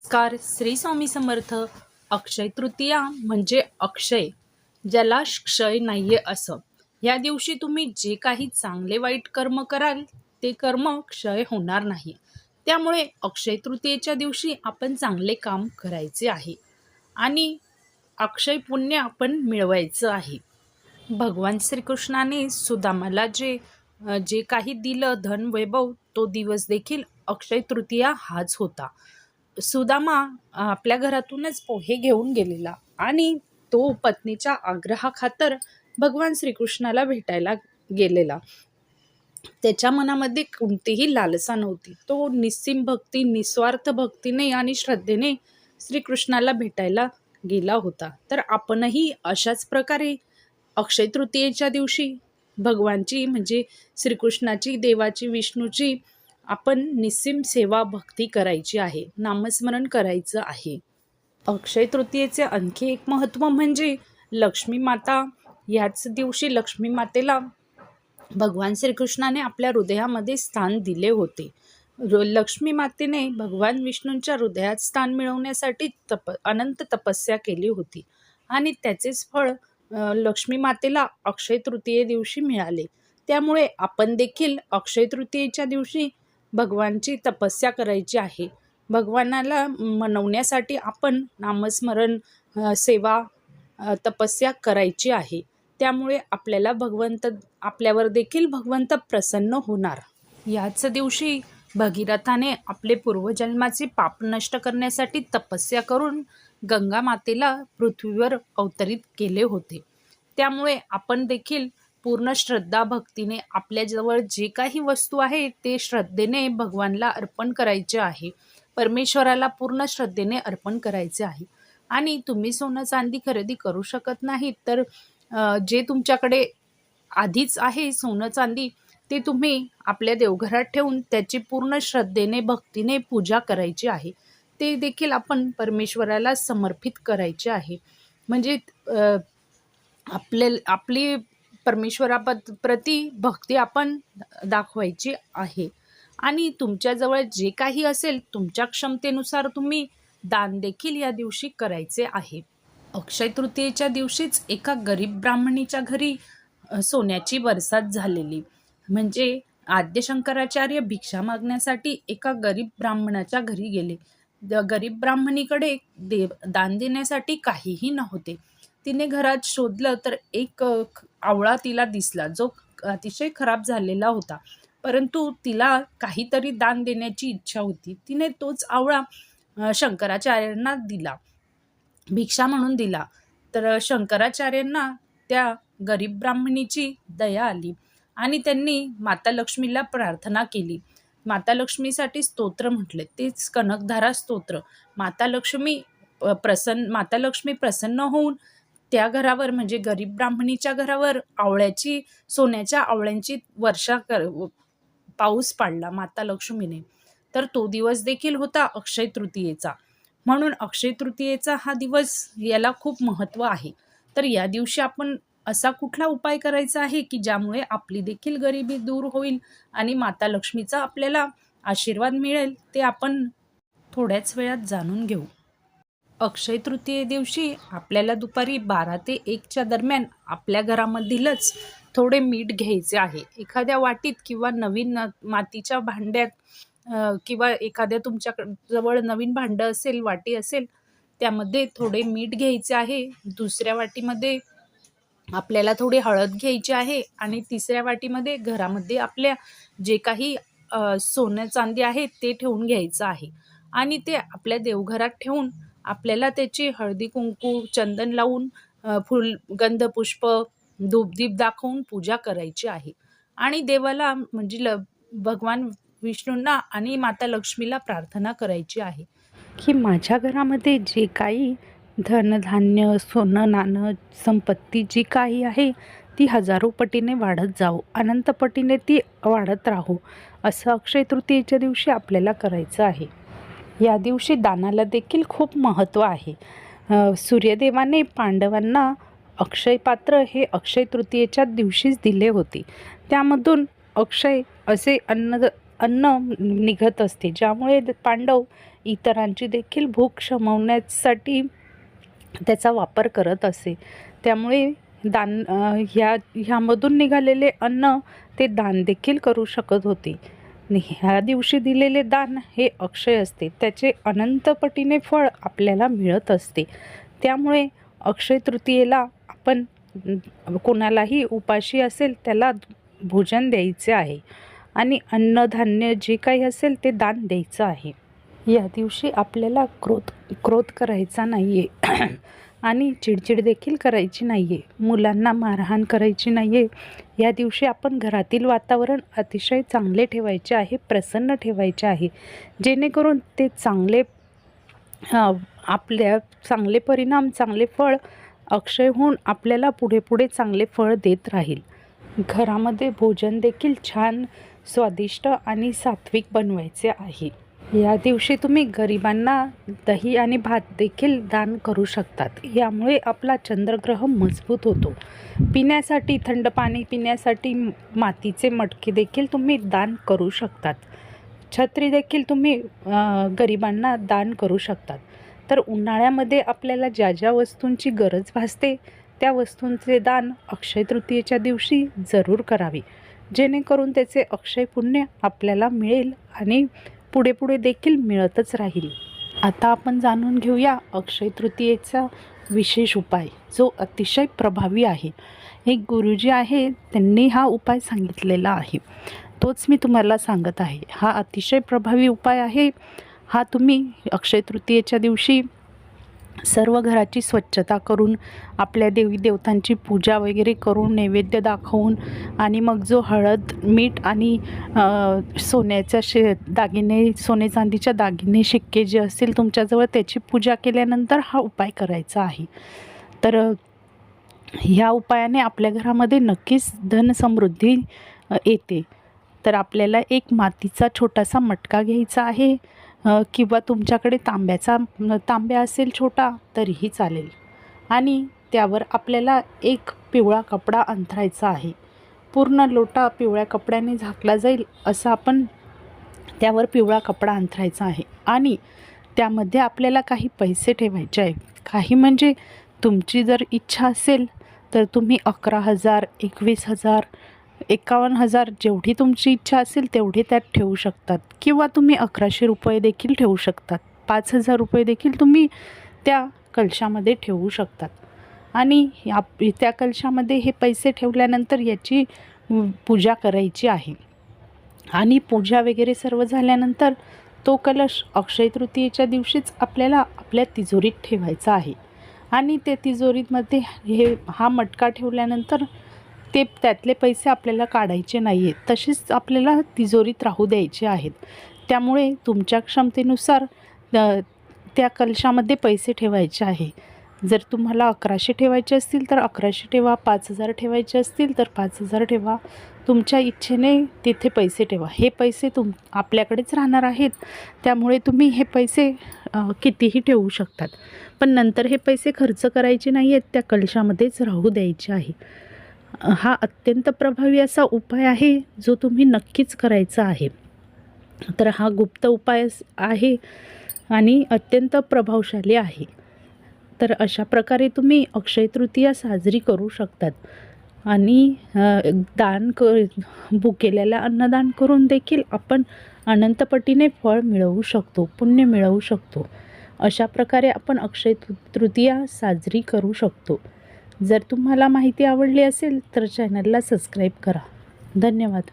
नमस्कार. श्री स्वामी समर्थ. अक्षय तृतीया म्हणजे अक्षय, ज्याला क्षय नाहीये असं. या दिवशी तुम्ही जे काही चांगले वाईट कर्म कराल ते कर्म क्षय होणार नाही. त्यामुळे अक्षय तृतीयेच्या दिवशी आपण चांगले काम करायचे आहे आणि अक्षय पुण्य आपण मिळवायचं आहे. भगवान श्रीकृष्णाने सुदामाला जे काही दिलं धन वैभव, तो दिवस देखील अक्षय तृतीया हाच होता. सुदामा आपल्या घरातूनच पोहे घेऊन गेलेला आणि तो पत्नीच्या आग्रहाखातर भगवान श्रीकृष्णाला भेटायला गेलेला. त्याच्या मनामध्ये कोणतीही लालसा नव्हती. तो निस्सीम भक्ती, निस्वार्थ भक्तीने आणि श्रद्धेने श्रीकृष्णाला भेटायला गेला होता. तर आपणही अशाच प्रकारे अक्षय तृतीयेच्या दिवशी भगवानची म्हणजे श्रीकृष्णाची, देवाची, विष्णूची आपण निस्सीम सेवा भक्ती करायची आहे, नामस्मरण करायचं आहे. अक्षय तृतीयेचे आणखी एक महत्त्व म्हणजे लक्ष्मी माता. याच दिवशी लक्ष्मी मातेला भगवान श्रीकृष्णाने आपल्या हृदयामध्ये स्थान दिले होते. लक्ष्मी मातेने भगवान विष्णूंच्या हृदयात स्थान मिळवण्यासाठी अनंत तपस्या केली होती आणि त्याचेच फळ लक्ष्मी मातेला अक्षय तृतीये दिवशी मिळाले. त्यामुळे आपण देखील अक्षय तृतीयेच्या दिवशी भगवानची तपस्या करायची आहे. भगवानाला मनवण्यासाठी आपण नामस्मरण, सेवा, तपस्या करायची आहे. त्यामुळे आपल्यावर देखील भगवंत प्रसन्न होणार. याच दिवशी भगीरथाने आपले पूर्वजन्माचे पाप नष्ट करण्यासाठी तपस्या करून गंगा मातेला पृथ्वीवर अवतरित केले होते. त्यामुळे आपण देखील पूर्ण श्रद्धा भक्तीने आपल्याजवळ जे काही वस्तू आहे ते श्रद्धेने भगवानला अर्पण करायचे आहे. परमेश्वराला पूर्ण श्रद्धेने अर्पण करायचे आहे. आणि तुम्ही सोनं चांदी खरेदी करू शकत नाही तर जे तुमच्याकडे आधीच आहे सोनं चांदी, ते तुम्ही आपल्या देवघरात ठेवून त्याची पूर्ण श्रद्धेने भक्तीने पूजा करायची आहे. ते देखील आपण परमेश्वराला समर्पित करायचे आहे. म्हणजे आपली परमेश्वराप्रती भक्ती आपण दाखवायची आहे. आणि तुमच्याजवळ जे काही असेल तुमच्या क्षमतेनुसार तुम्ही दान देखील या दिवशी करायचे आहे. अक्षय तृतीयेच्या दिवशीच एका गरीब ब्राह्मणीच्या घरी सोन्याची बरसात झालेली. म्हणजे आद्य शंकराचार्य भिक्षा मागण्यासाठी एका गरीब ब्राह्मणाच्या घरी गेले. गरीब ब्राह्मणीकडे दान देण्यासाठी काहीही नव्हते. तिने घरात शोधलं तर एक आवळा तिला दिसला, जो अतिशय खराब झालेला होता. परंतु तिला काहीतरी दान देण्याची इच्छा होती. तिने तोच आवळा शंकराचार्यांना दिला, भिक्षा म्हणून दिला. तर शंकराचार्यांना त्या गरीब ब्राह्मणीची दया आली आणि त्यांनी माता लक्ष्मीला प्रार्थना केली. माता लक्ष्मीसाठी स्तोत्र म्हटले, तेच कनकधारा स्तोत्र. माता लक्ष्मी प्रसन्न होऊन त्या घरावर म्हणजे गरीब ब्राह्मणीच्या घरावर सोन्याच्या आवळ्यांची पाऊस पाडला माता लक्ष्मीने. तर तो दिवस देखील होता अक्षय तृतीयेचा. म्हणून अक्षय तृतीयेचा हा दिवस, याला खूप महत्त्व आहे. तर या दिवशी आपण असा कुठला उपाय करायचा आहे की ज्यामुळे आपली देखील गरिबी दूर होईल आणि माता लक्ष्मीचा आपल्याला आशीर्वाद मिळेल, ते आपण थोड्याच वेळात जाणून घेऊ. अक्षय तृतीये दिवशी आपल्याला दुपारी 12 ते 1च्या दरम्यान आपल्या घरामधीलच थोडे मीठ घ्यायचे आहे. एखाद्या वाटीत किंवा नवीन मातीच्या भांड्यात किंवा एखाद्या तुमच्याजवळ नवीन भांडं असेल, वाटी असेल, त्यामध्ये थोडे मीठ घ्यायचे आहे. दुसऱ्या वाटीमध्ये आपल्याला थोडी हळद घ्यायची आहे आणि तिसऱ्या वाटीमध्ये घरामध्ये आपल्या जे काही सोनं चांदी आहे ते ठेवून घ्यायचं आहे. आणि ते आपल्या देवघरात ठेवून आपल्याला त्याची हळदी कुंकू चंदन लावून गंध पुष्प धूपदीप दाखवून पूजा करायची आहे. आणि देवाला म्हणजे भगवान विष्णूंना आणि माता लक्ष्मीला प्रार्थना करायची आहे की माझ्या घरामध्ये जे काही धनधान्य, सोनं नाणं, संपत्ती जी काही आहे ती हजारो पटीने वाढत जावो, अनंत पटीने ती वाढत राहो, असं अक्षय तृतीयेच्या दिवशी आपल्याला करायचं आहे. या दिवशी दानाला देखील खूप महत्त्व आहे. सूर्यदेवाने पांडवांना अक्षय पात्र हे अक्षय तृतीयेच्या दिवशीच दिले होते. त्यामधून अक्षय असे अन्न निघत असते, ज्यामुळे पांडव इतरांची देखील भूक शमवण्यासाठी त्याचा वापर करत असे. त्यामुळे दान ह्यामधून निघालेले अन्न ते दान देखील करू शकत होते. आणि ह्या दिवशी दिलेले दान हे अक्षय असते, त्याचे अनंत पटीने फळ आपल्याला मिळत असते. त्यामुळे अक्षय तृतीयेला आपण कोणालाही उपाशी असेल त्याला भोजन द्यायचे आहे आणि अन्नधान्य जे काही असेल ते दान द्यायचं आहे. या दिवशी आपल्याला क्रोध करायचा नाही आहे आणि चिडचिड देखील करायची नाही आहे. मुलांना मारहाण करायची नाही आहे. या दिवशी आपण घरातील वातावरण अतिशय चांगले ठेवायचे आहे, प्रसन्न ठेवायचे आहे, जेणेकरून ते आपल्या चांगले परिणाम, चांगले फळ अक्षय होऊन आपल्याला पुढे पुढे चांगले फळ देत राहील. घरामध्ये भोजन देखील छान, स्वादिष्ट आणि सात्विक बनवायचे आहे. या दिवशी तुम्ही गरिबांना दही आणि भात देखील दान करू शकतात. यामुळे आपला चंद्रग्रह मजबूत होतो. पिण्यासाठी थंड पाणी पिण्यासाठी मातीचे मटके देखील तुम्ही दान करू शकतात. छत्री देखील तुम्ही गरिबांना दान करू शकतात. तर उन्हाळ्यामध्ये आपल्याला ज्या ज्या वस्तूंची गरज भासते त्या वस्तूंचे दान अक्षय तृतीयेच्या दिवशी जरूर करावे, जेणेकरून त्याचे अक्षय पुण्य आपल्याला मिळेल आणि पुढे पुढे देखील मिळतच राहील. आता आपण जाणून घेऊया अक्षय तृतीयेचा विशेष उपाय, जो अतिशय प्रभावी आहे. एक गुरुजी आहे, त्यांनी हा उपाय सांगितलेला आहे, तोच मी तुम्हाला सांगत आहे. हा अतिशय प्रभावी उपाय आहे. हा तुम्ही अक्षय तृतीयेच्या दिवशी सर्व घराची स्वच्छता करून, आपल्या देवी देवतांची पूजा वगैरे करून, नैवेद्य दाखवून आणि मग जो हळद, मीठ आणि सोन्याच्या दागिने, सोने चांदीच्या दागिने, शिक्के जे असतील तुमच्याजवळ त्याची पूजा केल्यानंतर हा उपाय करायचा आहे. तर ह्या उपायाने आपल्या घरामध्ये नक्कीच धनसमृद्धी येते. तर आपल्याला एक मातीचा छोटासा मटका घ्यायचा आहे किंवा तुमच्याकडे तांब्या असेल छोटा तरीही चालेल. आणि त्यावर आपल्याला एक पिवळा कपडा अंथरायचा आहे. पूर्ण लोटा पिवळ्या कपड्याने झाकला जाईल असं आपण त्यावर पिवळा कपडा अंथरायचा आहे. आणि त्यामध्ये आपल्याला काही पैसे ठेवायचे आहेत. काही म्हणजे तुमची जर इच्छा असेल तर तुम्ही 11,000, 21,000, 51,000 जेवढी तुमची इच्छा असेल तेवढे त्यात ठेवू शकतात. किंवा तुम्ही 1,100 रुपये देखील ठेवू शकतात. 5,000 रुपये देखील तुम्ही त्या कलशामध्ये ठेवू शकतात. आणि त्या कलशामध्ये हे पैसे ठेवल्यानंतर याची पूजा करायची आहे. आणि पूजा वगैरे सर्व झाल्यानंतर तो कलश अक्षय तृतीयेच्या दिवशीच आपल्याला आपल्या तिजोरीत ठेवायचा आहे. आणि ते तिजोरीमध्ये हा मटका ठेवल्यानंतर त्यातले पैसे आपल्याला काढायचे नाही आहेत, तसेच आपल्याला तिजोरीत राहू द्यायचे आहेत. त्यामुळे तुमच्या क्षमतेनुसार त्या कलशामध्ये पैसे ठेवायचे आहे. जर तुम्हाला 1,100 ठेवायचे असतील तर 1,100 ठेवा, 5,000 ठेवायचे असतील तर 5,000 ठेवा. तुमच्या इच्छेने तिथे पैसे ठेवा. हे पैसे आपल्याकडेच राहणार आहेत, त्यामुळे तुम्ही हे पैसे कितीही ठेवू शकतात. पण नंतर हे पैसे खर्च करायचे नाही आहेत, त्या कलशामध्येच राहू द्यायचे आहे. हा अत्यंत प्रभावी असा उपाय आहे, जो तुम्ही नक्कीच करायचा आहे. तर हा गुप्त उपाय आहे आणि अत्यंत प्रभावशाली आहे. तर अशा प्रकारे तुम्ही अक्षय तृतीया साजरी करू शकतात. आणि केलेल्या अन्नदान करून देखील आपण अनंतपटीने फळ मिळवू शकतो, पुण्य मिळवू शकतो. अशा प्रकारे आपण अक्षय तृतीया साजरी करू शकतो. जर तुम्हाला माहिती आवडली असेल तर चॅनलला सबस्क्राईब करा. धन्यवाद.